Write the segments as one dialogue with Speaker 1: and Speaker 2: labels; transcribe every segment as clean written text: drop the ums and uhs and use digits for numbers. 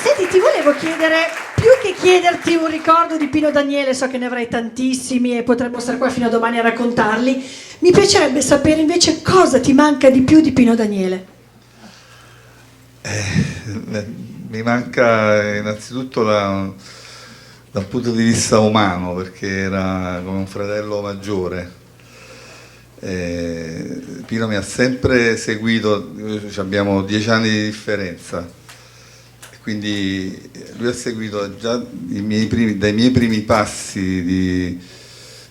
Speaker 1: Senti, ti volevo chiedere, più che chiederti un ricordo di Pino Daniele, so che ne avrai tantissimi e potremmo stare qua fino a domani a raccontarli, mi piacerebbe sapere invece cosa ti manca di più di Pino Daniele.
Speaker 2: Mi manca innanzitutto da un punto di vista umano, perché era come un fratello maggiore. Pino mi ha sempre seguito, abbiamo 10 anni di differenza, quindi lui ha seguito già dai miei primi passi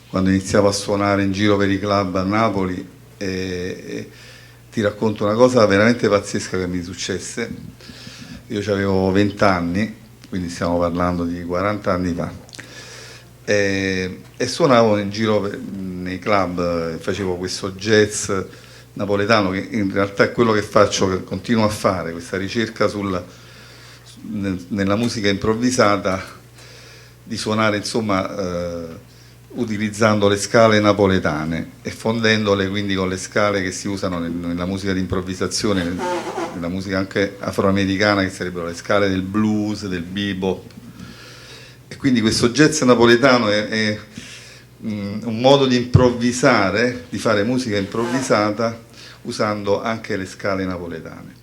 Speaker 2: quando iniziavo a suonare in giro per i club a Napoli. E ti racconto una cosa veramente pazzesca che mi successe. Io avevo 20 anni, quindi stiamo parlando di 40 anni fa, e suonavo in giro nei club, facevo questo jazz napoletano che in realtà è quello che faccio, che continuo a fare, questa ricerca nella musica improvvisata, di suonare insomma utilizzando le scale napoletane e fondendole quindi con le scale che si usano nella musica di improvvisazione, nella musica anche afroamericana, che sarebbero le scale del blues, del bebop. E quindi questo jazz napoletano è un modo di improvvisare, di fare musica improvvisata usando anche le scale napoletane.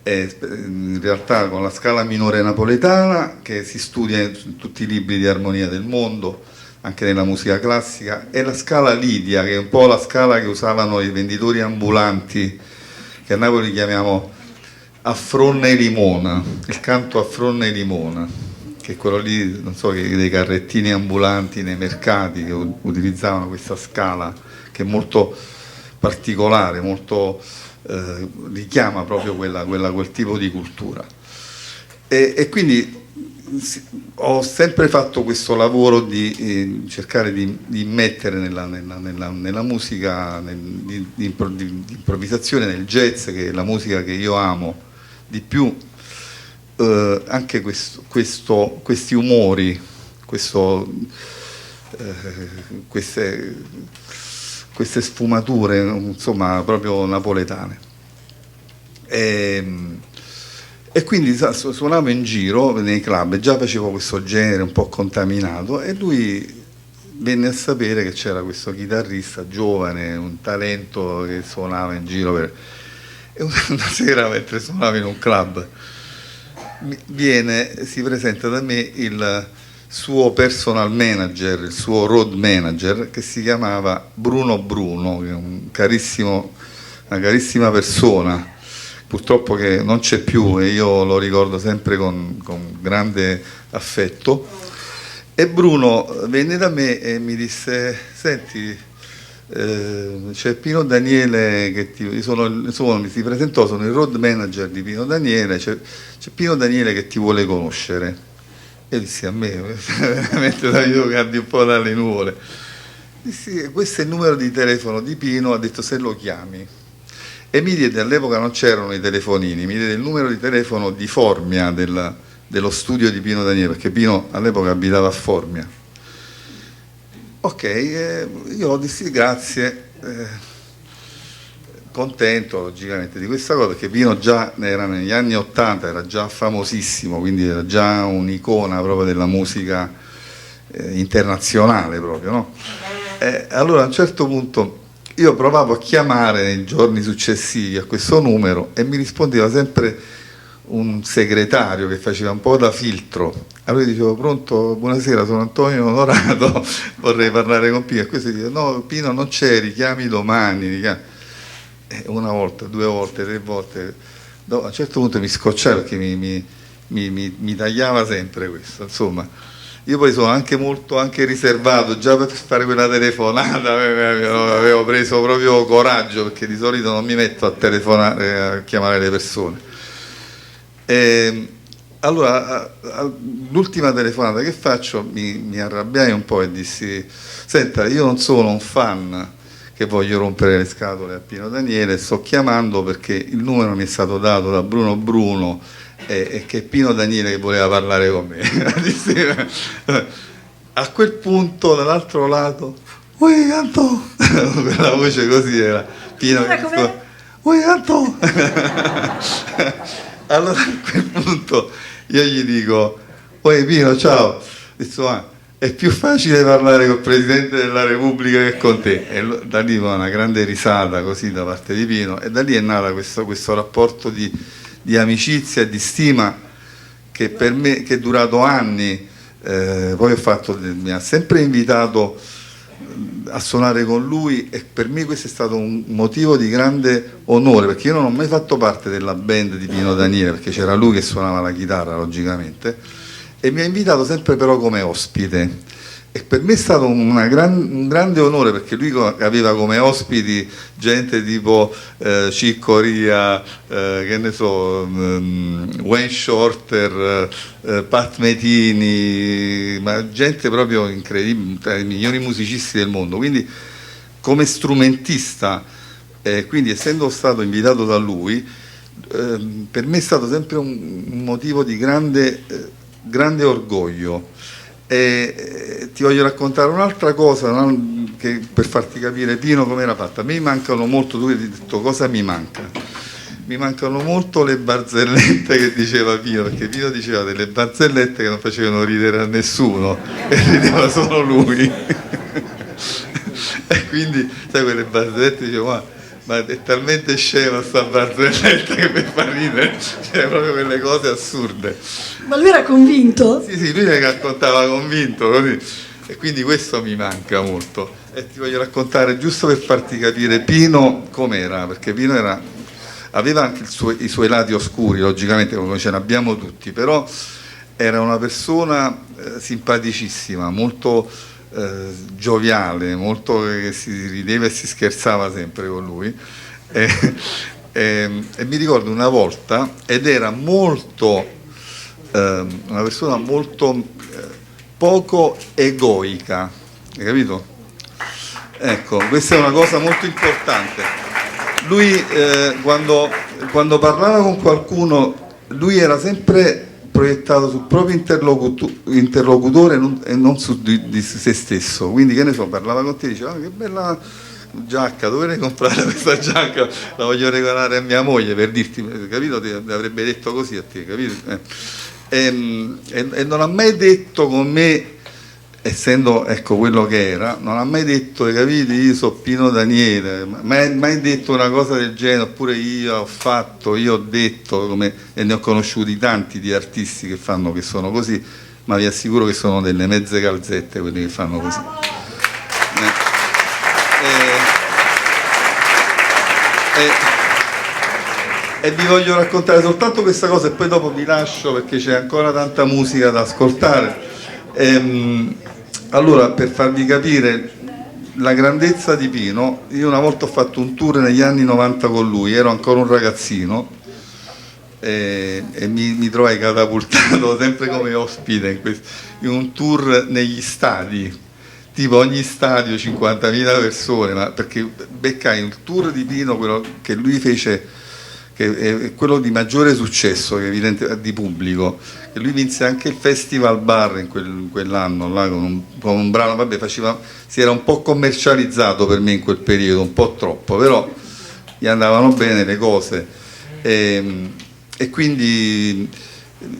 Speaker 2: E in realtà con la scala minore napoletana, che si studia in tutti i libri di armonia del mondo, anche nella musica classica, e la scala lidia, che è un po' la scala che usavano i venditori ambulanti, che a Napoli chiamiamo a fronne e limona, il canto a fronne e limona, che è quello lì, non so, dei carrettini ambulanti nei mercati che utilizzavano questa scala, che è molto particolare, molto richiama proprio quel tipo di cultura. E quindi ho sempre fatto questo lavoro di cercare di mettere nella musica di improvvisazione, nel jazz, che è la musica che io amo di più, anche questi umori, queste sfumature, insomma, proprio napoletane. E quindi suonavo in giro nei club, già facevo questo genere un po' contaminato, e lui venne a sapere che c'era questo chitarrista giovane, un talento, che suonava in giro e una sera, mentre suonavo in un club, si presenta da me il suo personal manager, il suo road manager, che si chiamava Bruno Bruno, che è una carissima persona, purtroppo che non c'è più, e io lo ricordo sempre con grande affetto. E Bruno venne da me e mi disse: senti, c'è Pino Daniele che mi si presentò, sono il road manager di Pino Daniele, c'è Pino Daniele che ti vuole conoscere. E dissi: a me veramente io cadi un po' dalle nuvole. Dissi: questo è il numero di telefono di Pino, ha detto se lo chiami. E mi diede, all'epoca non c'erano i telefonini, mi diede il numero di telefono di Formia, dello studio di Pino Daniele, perché Pino all'epoca abitava a Formia. Ok, io dissi grazie, contento logicamente di questa cosa, perché Pino già era negli anni '80, era già famosissimo, quindi era già un'icona proprio della musica internazionale proprio, no? Allora a un certo punto io provavo a chiamare nei giorni successivi a questo numero e mi rispondeva sempre un segretario che faceva un po' da filtro. Allora io dicevo: pronto, buonasera, sono Antonio Onorato, vorrei parlare con Pino. E questo diceva: no, Pino non c'è, richiami domani. Una volta, 2 volte, 3 volte. No, a un certo punto mi scocciava, perché mi tagliava sempre questo, insomma. Io poi sono anche molto riservato, già per fare quella telefonata avevo preso proprio coraggio, perché di solito non mi metto a telefonare, a chiamare le persone. Allora, l'ultima telefonata che faccio mi arrabbiai un po' e dissi: senta, io non sono un fan che voglio rompere le scatole a Pino Daniele, sto chiamando perché il numero mi è stato dato da Bruno Bruno e che è Pino Daniele che voleva parlare con me. A quel punto dall'altro lato: uè Anto, quella voce così era Pino che diceva: uè Anto. Allora a quel punto io gli dico, poi Pino, ciao, è più facile parlare col Presidente della Repubblica che con te. E da lì va una grande risata così da parte di Pino, e da lì è nato questo rapporto di amicizia e di stima che per me, che è durato anni. Poi mi ha sempre invitato a suonare con lui, e per me questo è stato un motivo di grande onore, perché io non ho mai fatto parte della band di Pino Daniele, perché c'era lui che suonava la chitarra logicamente, e mi ha invitato sempre però come ospite, e per me è stato un grande onore, perché lui aveva come ospiti gente tipo Chick Corea, che ne so, Wayne Shorter, Pat Metini, ma gente proprio incredibile, tra i migliori musicisti del mondo. Quindi come strumentista, quindi essendo stato invitato da lui, per me è stato sempre un motivo di grande orgoglio. E ti voglio raccontare un'altra cosa, no? Che per farti capire Pino come era fatta. A me mancano molto, tu hai detto cosa mi manca? Mi mancano molto le barzellette che diceva Pino, perché Pino diceva delle barzellette che non facevano ridere a nessuno e rideva solo lui. E quindi sai, quelle barzellette dicevo, ma è talmente scema sta barzelletta che mi fa ridere, cioè proprio quelle cose assurde.
Speaker 1: Ma lui era convinto?
Speaker 2: Sì, lui le raccontava convinto così, e quindi questo mi manca molto. E ti voglio raccontare, giusto per farti capire Pino com'era, perché Pino aveva anche i suoi lati oscuri, logicamente, come ce ne abbiamo tutti, però era una persona simpaticissima, molto gioviale, molto, che si rideva e si scherzava sempre con lui, e mi ricordo una volta, ed era molto una persona molto poco egoica, hai capito? Ecco, questa è una cosa molto importante. Lui quando parlava con qualcuno, lui era sempre proiettato sul proprio interlocutore e non su di se stesso. Quindi, che ne so, parlava con te e diceva, che bella giacca, dove l'hai comprata questa giacca? La voglio regalare a mia moglie, per dirti, capito? Ti avrebbe detto così a te, capito? E non ha mai detto con me, essendo ecco quello che era, non ha mai detto, capite, io sono Pino Daniele, mai detto una cosa del genere, oppure io ho detto, e ne ho conosciuti tanti di artisti che sono così, ma vi assicuro che sono delle mezze calzette quelli che fanno così. E vi voglio raccontare soltanto questa cosa e poi dopo vi lascio, perché c'è ancora tanta musica da ascoltare. Allora, per farvi capire la grandezza di Pino, io una volta ho fatto un tour negli anni 90 con lui, ero ancora un ragazzino, e mi trovai catapultato sempre come ospite in un tour negli stadi, tipo ogni stadio 50.000 persone, ma perché beccai un tour di Pino, quello che lui fece, che è quello di maggiore successo di pubblico, che lui vinse anche il Festival Bar in quell'anno là, con un brano, vabbè, si era un po' commercializzato per me in quel periodo, un po' troppo, però gli andavano bene le cose, e quindi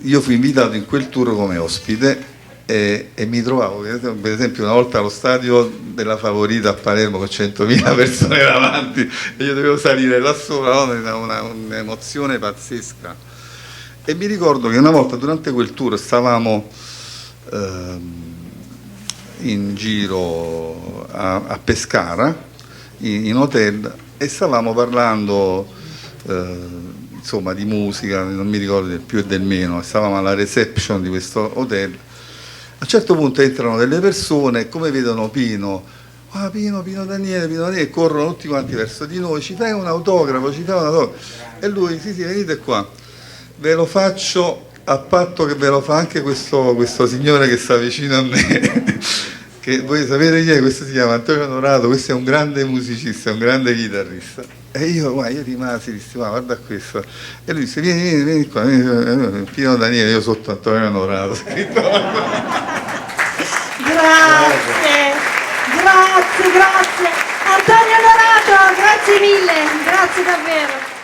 Speaker 2: io fui invitato in quel tour come ospite, e mi trovavo, per esempio, una volta allo stadio della Favorita a Palermo con 100.000 persone davanti, e io dovevo salire là sopra, no? Un'emozione pazzesca. E mi ricordo che una volta durante quel tour stavamo in giro a Pescara, in hotel, e stavamo parlando insomma di musica, non mi ricordo del più e del meno, stavamo alla reception di questo hotel. A un certo punto entrano delle persone e come vedono Pino, Pino Daniele, e corrono tutti quanti verso di noi, ci fai un autografo, e lui, sì, venite qua, ve lo faccio a patto che ve lo fa anche questo signore che sta vicino a me, che voi sapete chi è? Questo si chiama Antonio Onorato, questo è un grande musicista, un grande chitarrista. E io rimasi, dissi, guarda questo. E lui disse, vieni qua, Pino Daniele, io sotto Antonio Onorato, scritto.
Speaker 1: Grazie. Antonio Onorato, grazie mille, grazie davvero.